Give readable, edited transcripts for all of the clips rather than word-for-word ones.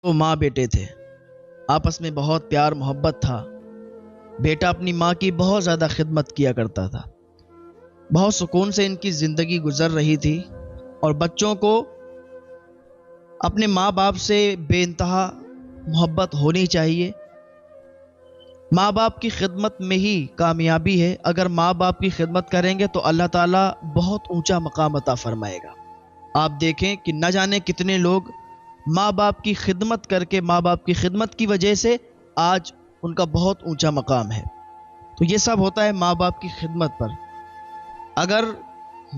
وہ ماں بیٹے تھے، آپس میں بہت پیار محبت تھا۔ بیٹا اپنی ماں کی بہت زیادہ خدمت کیا کرتا تھا، بہت سکون سے ان کی زندگی گزر رہی تھی، اور بچوں کو اپنے ماں باپ سے بے انتہا محبت ہونی چاہیے۔ ماں باپ کی خدمت میں ہی کامیابی ہے۔ اگر ماں باپ کی خدمت کریں گے تو اللہ تعالیٰ بہت اونچا مقام عطا فرمائے گا۔ آپ دیکھیں کہ نہ جانے کتنے لوگ ماں باپ کی خدمت کر کے، ماں باپ کی خدمت کی وجہ سے آج ان کا بہت اونچا مقام ہے۔ تو یہ سب ہوتا ہے ماں باپ کی خدمت پر۔ اگر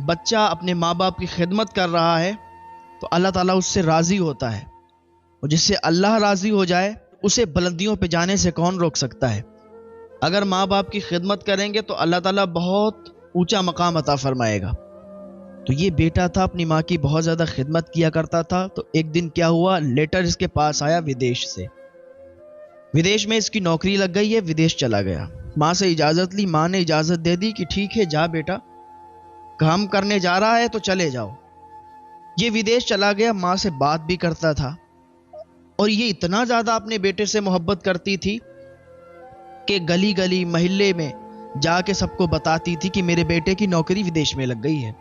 بچہ اپنے ماں باپ کی خدمت کر رہا ہے تو اللہ تعالیٰ اس سے راضی ہوتا ہے، اور جس سے اللہ راضی ہو جائے اسے بلندیوں پہ جانے سے کون روک سکتا ہے؟ اگر ماں باپ کی خدمت کریں گے تو اللہ تعالیٰ بہت اونچا مقام عطا فرمائے گا۔ تو یہ بیٹا تھا، اپنی ماں کی بہت زیادہ خدمت کیا کرتا تھا۔ تو ایک دن کیا ہوا، لیٹر اس کے پاس آیا ودیش سے۔ ودیش میں اس کی نوکری لگ گئی ہے، ودیش چلا گیا۔ ماں سے اجازت لی، ماں نے اجازت دے دی کہ ٹھیک ہے جا بیٹا، کام کرنے جا رہا ہے تو چلے جاؤ۔ یہ ودیش چلا گیا، ماں سے بات بھی کرتا تھا، اور یہ اتنا زیادہ اپنے بیٹے سے محبت کرتی تھی کہ گلی گلی محلے میں جا کے سب کو بتاتی تھی کہ میرے بیٹے کی نوکری ودیش میں لگ گئی ہے،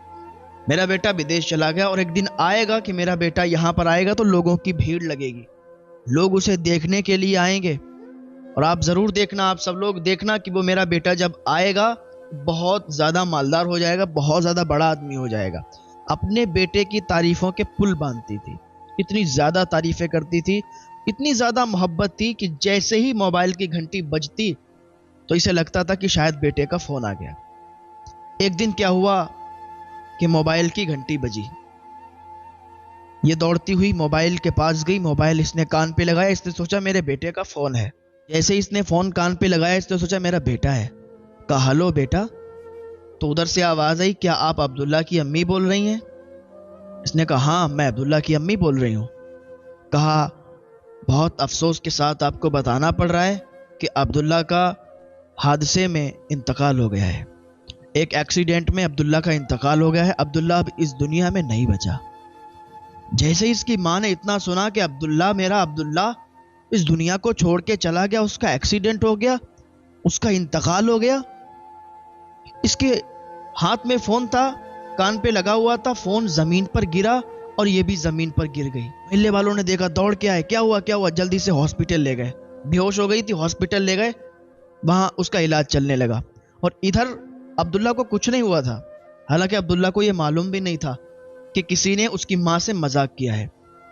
میرا بیٹا ودیش چلا گیا، اور ایک دن آئے گا کہ میرا بیٹا یہاں پر آئے گا تو لوگوں کی بھیڑ لگے گی، لوگ اسے دیکھنے کے لیے آئیں گے۔ اور آپ ضرور دیکھنا، آپ سب لوگ دیکھنا کہ وہ میرا بیٹا جب آئے گا بہت زیادہ مالدار ہو جائے گا، بہت زیادہ بڑا آدمی ہو جائے گا۔ اپنے بیٹے کی تعریفوں کے پل باندھتی تھی، اتنی زیادہ تعریفیں کرتی تھی، اتنی زیادہ محبت تھی کہ جیسے ہی موبائل کی گھنٹی بجتی تو اسے لگتا تھا کہ شاید بیٹے کا فون آ گیا۔ ایک دن کیا ہوا کہ موبائل کی گھنٹی بجی، یہ دوڑتی ہوئی موبائل کے پاس گئی، موبائل اس نے کان پہ لگایا، اس نے سوچا میرے بیٹے کا فون ہے۔ جیسے اس نے فون کان پہ لگایا اس نے سوچا میرا بیٹا ہے، کہا ہلو بیٹا، تو ادھر سے آواز آئی کیا آپ عبداللہ کی امی بول رہی ہیں؟ اس نے کہا ہاں میں عبداللہ کی امی بول رہی ہوں۔ کہا بہت افسوس کے ساتھ آپ کو بتانا پڑ رہا ہے کہ عبداللہ کا حادثے میں انتقال ہو گیا ہے، ایک ایکسیڈنٹ میں عبداللہ کا انتقال ہو گیا ہے، عبداللہ اب اس دنیا میں نہیں بچا۔ جیسے ہی اس کی ماں نے اتنا سنا کہ عبداللہ، میرا عبداللہ اس دنیا کو چھوڑ کے چلا گیا، اس کا ایکسیڈنٹ ہو گیا، اس کا انتقال ہو گیا، اس کے ہاتھ میں فون تھا، کان پہ لگا ہوا تھا، فون زمین پر گرا اور یہ بھی زمین پر گر گئی۔ محلے والوں نے دیکھا، دوڑ کے آئے، کیا ہوا کیا ہوا، جلدی سے ہاسپٹل لے گئے، بے ہوش ہو گئی تھی، ہاسپٹل لے گئے، وہاں اس کا علاج چلنے لگا۔ اور ادھر عبداللہ کو کچھ نہیں ہوا تھا، حالانکہ عبداللہ کو یہ معلوم بھی نہیں تھا کہ کسی نے اس کی ماں سے مذاق کیا ہے۔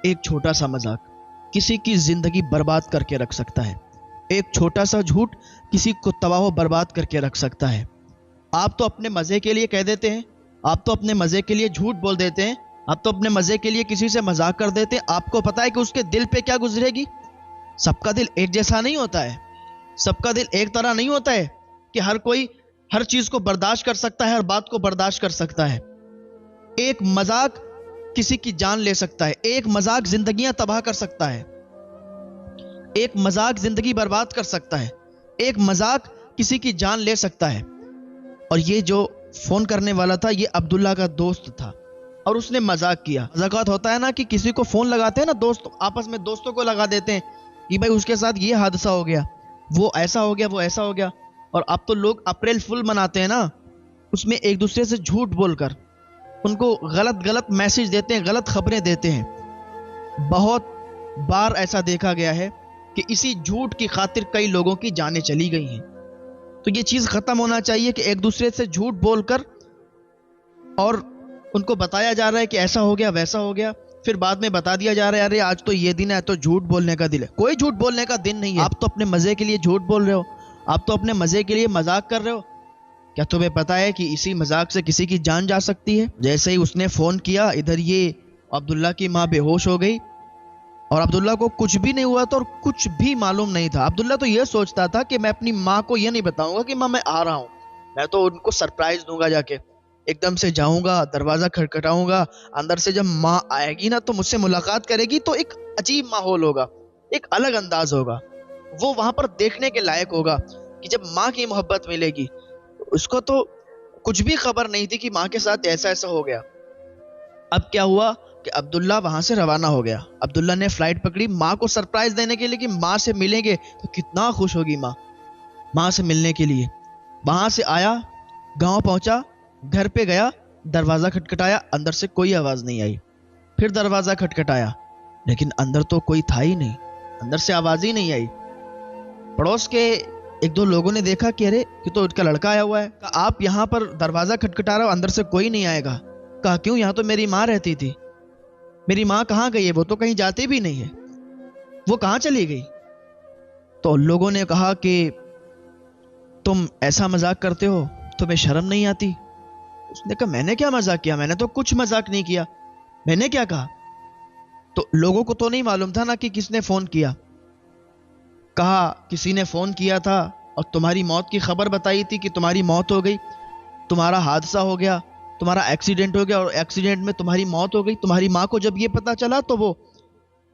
ایک چھوٹا سا مذاق کسی کی زندگی برباد کر کے رکھ سکتا ہے، ایک چھوٹا سا جھوٹ کسی کو تباہ و برباد کر کے رکھ سکتا ہے۔ آپ تو اپنے مزے کے لیے کہہ دیتے ہیں، آپ تو اپنے مزے کے لیے جھوٹ بول دیتے ہیں، آپ تو اپنے مزے کے لیے کسی سے مذاق کر دیتے ہیں، آپ کو پتا ہے کہ اس کے دل پہ کیا گزرے گی؟ سب کا دل ایک جیسا نہیں ہوتا ہے، سب کا دل ایک طرح نہیں ہوتا ہے کہ ہر کوئی ہر چیز کو برداشت کر سکتا ہے، ہر بات کو برداشت کر سکتا ہے۔ ایک مذاق کسی کی جان لے سکتا ہے، ایک مذاق زندگیاں تباہ کر سکتا ہے، ایک مذاق زندگی برباد کر سکتا ہے، ایک مذاق کسی کی جان لے سکتا ہے۔ اور یہ جو فون کرنے والا تھا یہ عبداللہ کا دوست تھا، اور اس نے مذاق کیا۔ مذاقات ہوتا ہے نا کہ کسی کو فون لگاتے ہیں نا، دوست آپس میں دوستوں کو لگا دیتے ہیں کہ بھائی اس کے ساتھ یہ حادثہ ہو گیا، وہ ایسا ہو گیا، وہ ایسا ہو گیا۔ اور اب تو لوگ اپریل فل مناتے ہیں نا، اس میں ایک دوسرے سے جھوٹ بول کر ان کو غلط میسج دیتے ہیں، غلط خبریں دیتے ہیں۔ بہت بار ایسا دیکھا گیا ہے کہ اسی جھوٹ کی خاطر کئی لوگوں کی جانیں چلی گئی ہیں۔ تو یہ چیز ختم ہونا چاہیے کہ ایک دوسرے سے جھوٹ بول کر اور ان کو بتایا جا رہا ہے کہ ایسا ہو گیا ویسا ہو گیا، پھر بعد میں بتا دیا جا رہا ہے ارے آج تو یہ دن ہے تو جھوٹ بولنے کا دن ہے۔ کوئی جھوٹ بولنے کا دن نہیں ہے، آپ تو اپنے مزے کے لیے جھوٹ بول رہے ہو، آپ تو اپنے مزے کے لیے مذاق کر رہے ہو۔ کیا تمہیں پتا ہے کہ اسی مذاق سے کسی کی جان جا سکتی ہے؟ جیسے ہی اس نے فون کیا ادھر یہ عبداللہ کی ماں بے ہوش ہو گئی، اور عبداللہ کو کچھ بھی نہیں ہوا تھا اور کچھ بھی معلوم نہیں تھا۔ عبداللہ تو یہ سوچتا تھا کہ میں اپنی ماں کو یہ نہیں بتاؤں گا کہ ماں میں آ رہا ہوں، میں تو ان کو سرپرائز دوں گا، جا کے ایک دم سے جاؤں گا، دروازہ کھٹکھٹاؤں گا، اندر سے جب ماں آئے گی نا تو مجھ سے ملاقات کرے گی تو ایک عجیب ماحول ہوگا، ایک الگ انداز ہوگا، وہ وہاں پر دیکھنے کے لائق ہوگا کہ جب ماں کی محبت ملے گی۔ اس کو تو کچھ بھی خبر نہیں تھی کہ ماں کے ساتھ ایسا ایسا ہو گیا۔ اب کیا ہوا، کہ عبداللہ وہاں سے روانہ ہو گیا. عبداللہ نے فلائٹ پکڑی ماں کو سرپرائز دینے کے لیے کہ ماں سے ملیں گے تو کتنا خوش ہوگی ماں سے ملنے کے لیے. وہاں سے آیا, گاؤں پہنچا, گھر پہ گیا, دروازہ کھٹکھٹایا, اندر سے کوئی آواز نہیں آئی. پھر دروازہ کھٹکھٹایا لیکن اندر تو کوئی تھا ہی نہیں, اندر سے آواز ہی نہیں آئی. پڑوس کے ایک دو لوگوں نے دیکھا کہ ارے یہ تو اس کا لڑکا آیا ہوا ہے. کہا آپ یہاں پر دروازہ کھٹکھٹا رہا ہو, اندر سے کوئی نہیں آئے گا. کہا کیوں, یہاں تو میری ماں رہتی تھی. میری ماں کہاں گئی ہے, وہ تو کہیں جاتی بھی نہیں ہے, وہ کہاں چلی گئی. تو لوگوں نے کہا کہ تم ایسا مذاق کرتے ہو, تمہیں شرم نہیں آتی. اس نے کہا میں نے کیا مذاق کیا, میں نے تو کچھ مذاق نہیں کیا, میں نے کیا کہا. تو لوگوں کو تو نہیں معلوم تھا نا کہ کس نے فون کیا. کہا کسی نے فون کیا تھا اور تمہاری موت کی خبر بتائی تھی کہ تمہاری موت ہو گئی, تمہارا حادثہ ہو گیا, تمہارا ایکسیڈنٹ ہو گیا اور ایکسیڈنٹ میں تمہاری موت ہو گئی. تمہاری ماں کو جب یہ پتا چلا تو وہ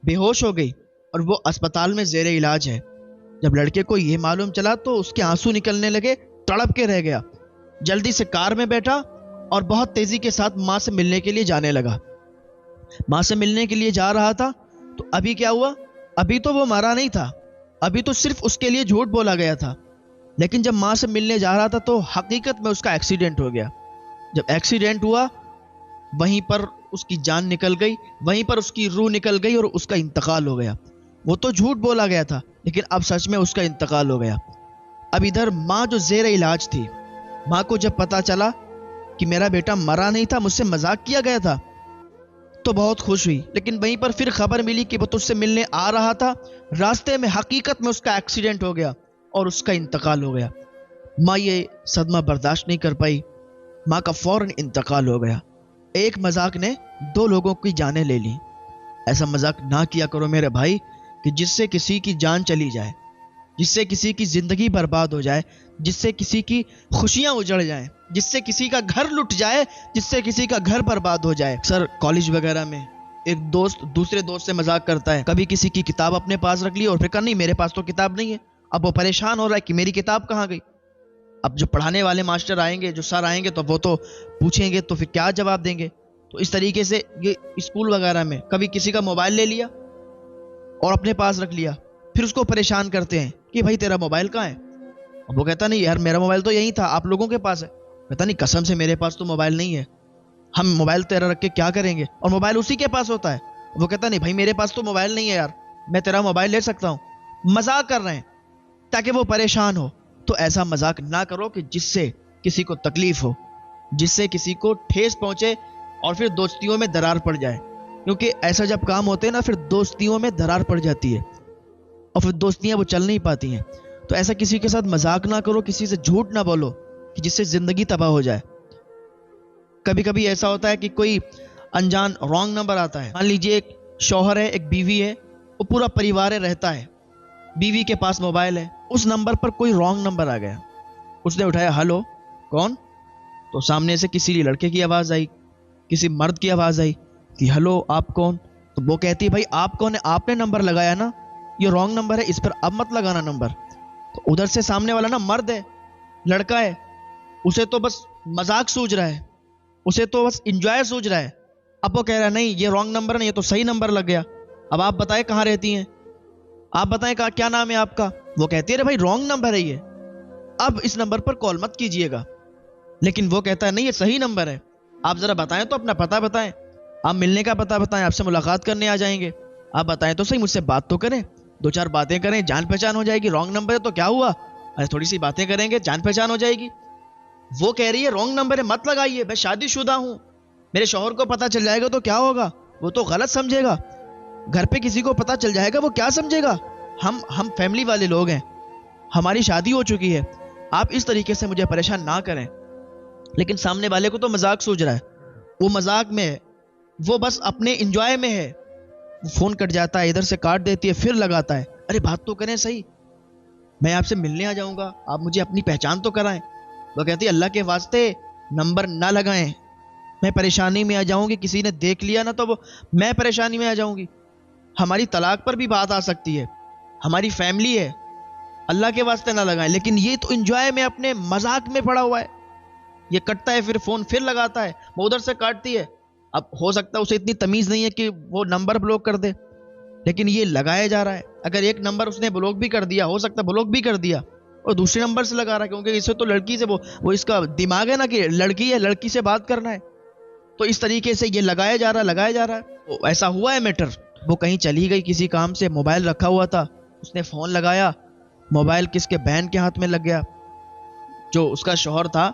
بے ہوش ہو گئی اور وہ اسپتال میں زیر علاج ہے. جب لڑکے کو یہ معلوم چلا تو اس کے آنسو نکلنے لگے, تڑپ کے رہ گیا. جلدی سے کار میں بیٹھا اور بہت تیزی کے ساتھ ماں سے ملنے کے لیے جانے لگا. ماں سے ملنے کے لیے جا رہا تھا تو ابھی کیا ہوا, ابھی تو وہ مرا نہیں تھا, ابھی تو صرف اس کے لیے جھوٹ بولا گیا تھا. لیکن جب ماں سے ملنے جا رہا تھا تو حقیقت میں اس کا ایکسیڈنٹ ہو گیا. جب ایکسیڈنٹ ہوا وہیں پر اس کی جان نکل گئی, وہیں پر اس کی روح نکل گئی اور اس کا انتقال ہو گیا. وہ تو جھوٹ بولا گیا تھا لیکن اب سچ میں اس کا انتقال ہو گیا. اب ادھر ماں جو زیر علاج تھی, ماں کو جب پتا چلا کہ میرا بیٹا مرا نہیں تھا, مجھ سے مذاق کیا گیا تھا, تو بہت خوش ہوئی. لیکن وہیں پر پھر خبر ملی کہ وہ تجھ سے ملنے آ رہا تھا, راستے میں حقیقت میں اس کا ایکسیڈنٹ ہو گیا اور اس کا انتقال ہو گیا. ماں یہ صدمہ برداشت نہیں کر پائی, ماں کا فوراً انتقال ہو گیا. ایک مذاق نے دو لوگوں کی جانیں لے لی. ایسا مذاق نہ کیا کرو میرے بھائی کہ جس سے کسی کی جان چلی جائے, جس سے کسی کی زندگی برباد ہو جائے, جس سے کسی کی خوشیاں اجڑ جائیں, جس سے کسی کا گھر لٹ جائے, جس سے کسی کا گھر برباد ہو جائے. سر کالج وغیرہ میں ایک دوست دوسرے دوست سے مذاق کرتا ہے, کبھی کسی کی کتاب اپنے پاس رکھ لی اور پھر کہا نہیں میرے پاس تو کتاب نہیں ہے. اب وہ پریشان ہو رہا ہے کہ میری کتاب کہاں گئی. اب جو پڑھانے والے ماسٹر آئیں گے, جو سر آئیں گے, تو وہ تو پوچھیں گے, تو پھر کیا جواب دیں گے. تو اس طریقے سے یہ اسکول وغیرہ میں کبھی کسی کا موبائل لے لیا اور اپنے پاس رکھ لیا, پھر اس کو پریشان کرتے ہیں کہ بھائی تیرا موبائل کہاں ہے. وہ کہتا نہیں یار میرا موبائل تو یہی تھا, آپ لوگوں کے پاس ہے. کہتا نہیں قسم سے میرے پاس تو موبائل نہیں ہے, ہم موبائل تیرا رکھ کے کیا کریں گے, اور موبائل اسی کے پاس ہوتا ہے. وہ کہتا نہیں بھائی میرے پاس تو موبائل نہیں ہے یار, میں تیرا موبائل لے سکتا ہوں. مذاق کر رہے ہیں تاکہ وہ پریشان ہو. تو ایسا مذاق نہ کرو کہ جس سے کسی کو تکلیف ہو, جس سے کسی کو ٹھیس پہنچے اور پھر دوستیوں میں درار پڑ جائے. کیونکہ ایسا جب کام ہوتے ہیں نا, پھر دوستیوں میں درار پڑ جاتی ہے اور پھر دوستیاں وہ چل نہیں پاتی ہیں. تو ایسا کسی کے ساتھ مذاق نہ کرو, کسی سے جھوٹ نہ بولو کہ جس سے زندگی تباہ ہو جائے. کبھی کبھی ایسا ہوتا ہے کہ کوئی انجان رانگ نمبر آتا ہے. مان لیجیے ایک شوہر ہے, ایک بیوی ہے, وہ پورا پریوار رہتا ہے, بیوی کے پاس موبائل ہے, اس نمبر پر کوئی رانگ نمبر آ گیا. اس نے اٹھایا, ہلو کون؟ تو سامنے سے کسی لڑکے کی آواز آئی, کسی مرد کی آواز آئی کہ ہلو آپ کون؟ تو وہ کہتی ہے بھائی آپ کون ہے, آپ نے نمبر لگایا نا, یہ رانگ نمبر ہے, اس پر اب مت لگانا نمبر. تو ادھر سے سامنے والا نا مرد ہے, لڑکا ہے, اسے تو بس مذاق سوچ رہا ہے, اسے تو بس انجوائے سوچ رہا ہے. اب وہ کہہ رہا ہے نہیں یہ رانگ نمبر نہیں, یہ تو صحیح نمبر لگ گیا. اب آپ بتائیں کہاں رہتی ہیں, آپ بتائیں کیا نام ہے آپ کا؟ وہ کہتی ہے بھائی رانگ نمبر ہے یہ, اب اس نمبر پر کال مت کیجئے گا. لیکن وہ کہتا ہے نہیں یہ صحیح نمبر ہے, آپ ذرا بتائیں تو اپنا پتہ بتائیں, آپ ملنے کا پتہ بتائیں, آپ سے ملاقات کرنے آ جائیں گے, آپ بتائیں تو صحیح, مجھ سے بات تو کریں, دو چار باتیں کریں, جان پہچان ہو جائے گی. رانگ نمبر ہے تو کیا ہوا, تھوڑی سی باتیں کریں گے, جان پہچان ہو جائے گی. وہ کہہ رہی ہے رانگ نمبر ہے مت لگائیے, میں شادی شدہ ہوں, میرے شوہر کو پتہ چل جائے گا تو کیا ہوگا, وہ تو غلط سمجھے گا, گھر پہ کسی کو پتہ چل جائے گا وہ کیا سمجھے گا, ہم فیملی والے لوگ ہیں, ہماری شادی ہو چکی ہے, آپ اس طریقے سے مجھے پریشان نہ کریں. لیکن سامنے والے کو تو مذاق سوچ رہا ہے, وہ مذاق میں ہے, وہ بس اپنے انجوائے میں ہے. فون کٹ جاتا ہے, ادھر سے کاٹ دیتی ہے, پھر لگاتا ہے, ارے بات تو کریں صحیح, میں آپ سے ملنے آ جاؤں گا, آپ مجھے اپنی پہچان تو کرائیں. وہ کہتی ہے اللہ کے واسطے نمبر نہ لگائیں, میں پریشانی میں آ جاؤں گی, کسی نے دیکھ لیا نا تو وہ میں پریشانی میں آ جاؤں گی, ہماری طلاق پر بھی بات آ سکتی ہے, ہماری فیملی ہے, اللہ کے واسطے نہ لگائیں. لیکن یہ تو انجوائے میں اپنے مذاق میں پڑا ہوا ہے, یہ کٹتا ہے پھر فون پھر لگاتا ہے, وہ ادھر سے کاٹتی ہے, اب ہو سکتا ہے اسے اتنی تمیز نہیں ہے کہ وہ نمبر بلاک کر دے، لیکن یہ لگایا جا رہا ہے. اگر ایک نمبر اس نے بلاک بھی کر دیا، ہو سکتا ہے بلاک بھی کر دیا، اور دوسرے نمبر سے لگا رہا ہے، کیونکہ اسے تو لڑکی سے وہ اس کا دماغ ہے نا کہ لڑکی ہے، لڑکی سے بات کرنا ہے. تو اس طریقے سے یہ لگایا جا رہا ہے. ایسا ہوا ہے میٹر. وہ کہیں چلی گئی کسی کام سے، موبائل رکھا ہوا تھا، اس نے فون لگایا، موبائل کس کے بہن کے ہاتھ میں لگ گیا. جو اس کا شوہر تھا،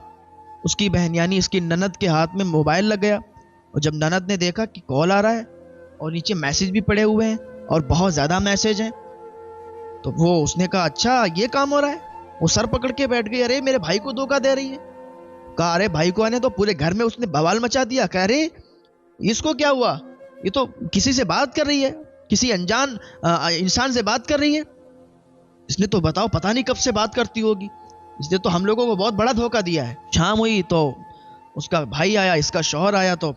اس کی بہن یعنی اس کی نند کے ہاتھ میں موبائل لگ گیا. اور جب نند نے دیکھا کہ کال آ رہا ہے اور نیچے میسج بھی پڑے ہوئے ہیں اور بہت زیادہ میسج ہیں، تو وہ اس نے کہا اچھا یہ کام ہو رہا ہے. وہ سر پکڑ کے بیٹھ گئی، ارے میرے بھائی کو دھوکہ دے رہی ہے. کہا ارے بھائی کو آنے تو، پورے گھر میں اس نے بوال مچا دیا. کہہ رہے اس کو کیا ہوا، یہ تو کسی سے بات کر رہی ہے، کسی انجان انسان سے بات کر رہی ہے. اس نے تو بتاؤ پتہ نہیں کب سے بات کرتی ہوگی، اس نے تو ہم لوگوں کو بہت بڑا دھوکہ دیا ہے. شام ہوئی تو اس کا بھائی آیا، اس کا شوہر آیا، تو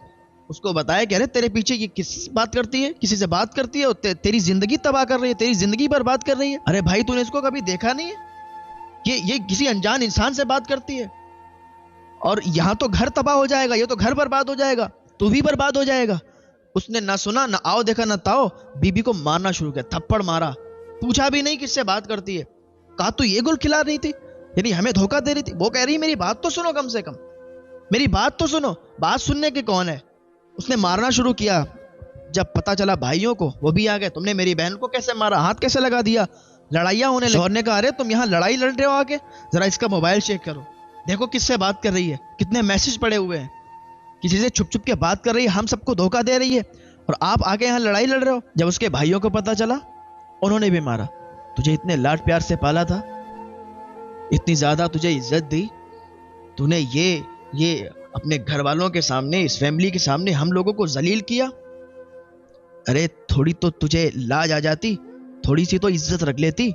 اس کو بتایا کہ ارے تیرے پیچھے یہ کس بات کرتی ہے، کسی سے بات کرتی ہے، اور تیری زندگی تباہ کر رہی ہے، تیری زندگی برباد کر رہی ہے. ارے بھائی تو نے اس کو کبھی دیکھا نہیں ہے، یہ کسی انجان انسان سے بات کرتی ہے، اور یہاں تو گھر تباہ ہو جائے گا، یہ تو گھر برباد ہو جائے گا، تو بھی برباد ہو جائے گا. اس نے نہ سنا نہ آؤ دیکھا نہ تاؤ، بیوی کو مارنا شروع کیا، تھپڑ مارا. پوچھا بھی نہیں کس سے بات کرتی ہے. کہا تو یہ گل کھلا رہی تھی، یعنی ہمیں دھوکہ دے رہی تھی. وہ کہہ رہی میری بات تو سنو، کم سے کم میری بات تو سنو. بات سننے کے کون ہے. اس نے مارنا شروع کیا. جب پتا چلا بھائیوں کو، وہ بھی آ گئے. تم نے میری بہن کو کیسے مارا، ہاتھ کیسے لگا دیا. لڑائیاں ہونے لگی. شوہر نے کہا ارے تم یہاں لڑائی لڑ رہے ہو، آ کے ذرا اس کا موبائل چیک کرو، دیکھو کس سے بات کر رہی ہے، کتنے میسج پڑے ہوئے ہیں، کسی سے چھپ چھپ کے بات کر رہی ہے، ہم سب کو دھوکہ دے رہی ہے، اور آپ آگے یہاں لڑائی لڑ رہے ہو. جب اس کے بھائیوں کو پتا چلا، انہوں نے بھی مارا. تجھے اتنے لاڈ پیار سے پالا تھا، اتنی زیادہ تجھے عزت دی، تو نے یہ اپنے گھر والوں کے سامنے، اس فیملی کے سامنے ہم لوگوں کو ذلیل کیا. ارے تھوڑی تو تجھے لاج آ جاتی، تھوڑی سی تو عزت رکھ لیتی.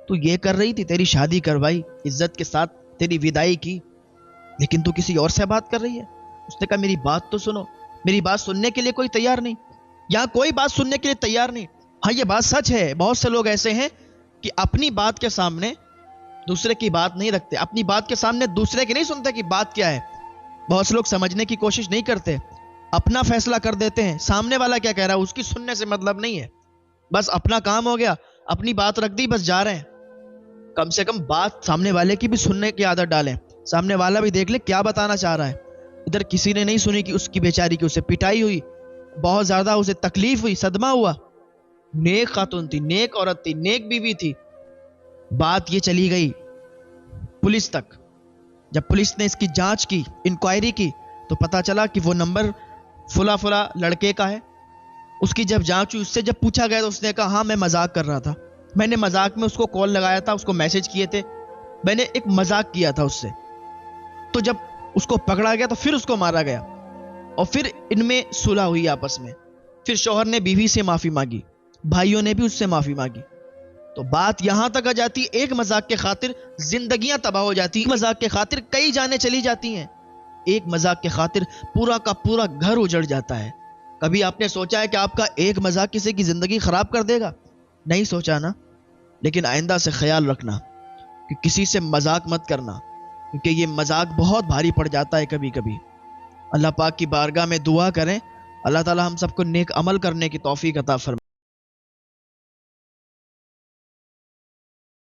تو یہ کر رہی تھی، تیری شادی کروائی عزت کے ساتھ، تیری ودائی کی، لیکن تو کسی اور سے بات کر رہی ہے. اس نے کہا میری بات تو سنو. میری بات سننے کے لیے کوئی تیار نہیں، یہاں کوئی بات سننے کے لیے تیار نہیں. ہاں یہ بات سچ ہے، بہت سے لوگ ایسے ہیں کہ اپنی بات کے سامنے دوسرے کی بات نہیں رکھتے، اپنی بات کے سامنے دوسرے کی نہیں سنتے کہ بات کیا ہے. بہت سے لوگ سمجھنے کی کوشش نہیں کرتے، اپنا فیصلہ کر دیتے ہیں. سامنے والا کیا کہہ رہا ہے اس کی سننے سے مطلب نہیں ہے، بس اپنا کام ہو گیا، اپنی بات رکھ دی، بس جا رہے ہیں. کم سے کم بات سامنے والے کی بھی سننے کی عادت ڈالیں، سامنے والا بھی دیکھ لے کیا بتانا چاہ رہا ہے. ادھر کسی نے نہیں سنی کہ اس کی بیچاری کی، اسے پٹائی ہوئی، بہت زیادہ اسے تکلیف ہوئی، صدمہ ہوا. نیک خاتون تھی، نیک عورت تھی، نیک بیوی تھی. بات یہ چلی گئی پولیس تک. جب پولیس نے اس کی جانچ کی، انکوائری کی، تو پتا چلا کہ وہ نمبر فلا فلا لڑکے کا ہے. اس کی جب جانچ ہوئی، اس سے جب پوچھا گیا تو اس نے کہا ہاں میں مذاق کر رہا تھا، میں نے مذاق میں اس کو کال لگایا تھا، اس کو میسج کیے تھے، میں نے ایک مذاق کیا تھا اس سے. تو جب اس کو پکڑا گیا تو پھر اس کو مارا گیا، اور پھر ان میں صلح ہوئی آپس میں. پھر شوہر نے بیوی سے معافی مانگی، بھائیوں نے بھی اس سے معافی مانگی. تو بات یہاں تک آ جاتی، ایک مذاق کے خاطر زندگیاں تباہ ہو جاتی، ایک مذاق کے خاطر کئی جانیں چلی جاتی ہیں، ایک مذاق کے خاطر پورا کا پورا گھر اجڑ جاتا ہے. کبھی آپ نے سوچا ہے کہ آپ کا ایک مذاق کسی کی زندگی خراب کر دے گا؟ نہیں سوچا نا. لیکن آئندہ سے خیال رکھنا کہ کسی سے مذاق مت کرنا، کیونکہ یہ مذاق بہت بھاری پڑ جاتا ہے کبھی کبھی. اللہ پاک کی بارگاہ میں دعا کریں، اللہ تعالی ہم سب کو نیک عمل کرنے کی توفیق عطا فرمائے.